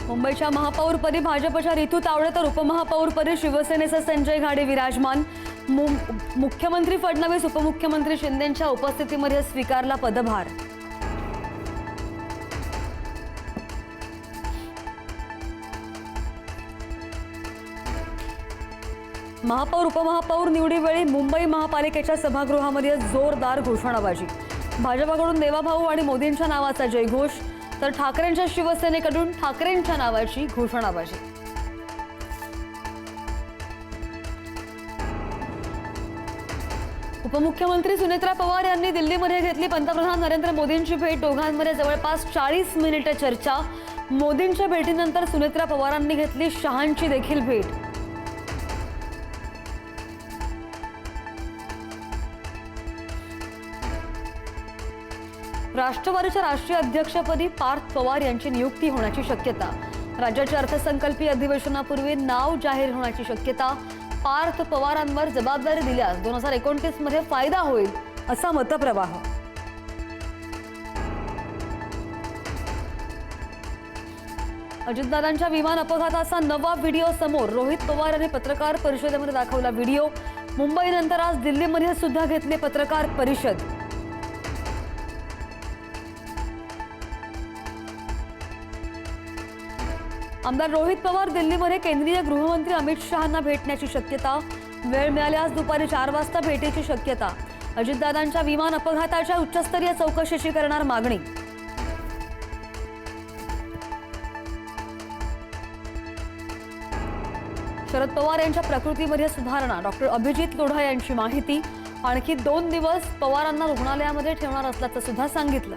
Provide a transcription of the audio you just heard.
मुंबईच्या महापौरपदी भाजपच्या रितू तावडे तर उपमहापौरपदी शिवसेनेचे संजय घाडे विराजमान। मुख्यमंत्री फडणवीस उपमुख्यमंत्री शिंदेंच्या उपस्थितीमध्ये स्वीकारला पदभार। महापौर उपमहापौर निवडीवेळी मुंबई महापालिकेच्या सभागृहामध्ये जोरदार घोषणाबाजी। भाजपकडून देवाभाऊ आणि मोदींच्या नावाचा जयघोष तर ठाकरेंच्या शिवसेनेकडून ठाकरेंच्या नावाची घोषणाबाजी। उपमुख्यमंत्री सुनेत्रा पवार यांनी दिल्लीमध्ये घेतली पंतप्रधान नरेंद्र मोदींची भेट। दोघांमध्ये जवळपास 40 मिनिटे चर्चा। मोदींच्या भेटीनंतर सुनेत्रा पवारांनी घेतली शहांची देखील भेट। राष्ट्रवादीच्या राष्ट्रीय अध्यक्षपदी पार्थ पवार यांची नियुक्ती होण्याची शक्यता। राज्याच्या अर्थसंकल्पीय अधिवेशनापूर्वी नाव जाहीर होण्याची शक्यता। पार्थ पवारांवर जबाबदारी दिल्यास 2029 मध्ये फायदा होईल असा मतप्रवाह। अजितदादांच्या विमान अपघाताचा नवा व्हिडिओ समोर। रोहित पवार यांनी पत्रकार परिषदेमध्ये दाखवला व्हिडिओ। मुंबईनंतर आज दिल्लीमध्ये सुद्धा घेतली पत्रकार परिषद। आमदार रोहित पवार दिल्लीमध्ये केंद्रीय गृहमंत्री अमित शहांना भेटण्याची शक्यता। वेळ मिळाल्यास दुपारी 4 वाजता भेटीची शक्यता। अजितदादांच्या विमान अपघाताच्या उच्चस्तरीय चौकशीची करणार मागणी। शरद पवार यांच्या प्रकृतीमध्ये सुधारणा। डॉक्टर अभिजित लोढा यांची माहिती। आणखी 2 दिवस पवारांना रुग्णालयामध्ये ठेवणार असल्याचं सुद्धा सांगितलं।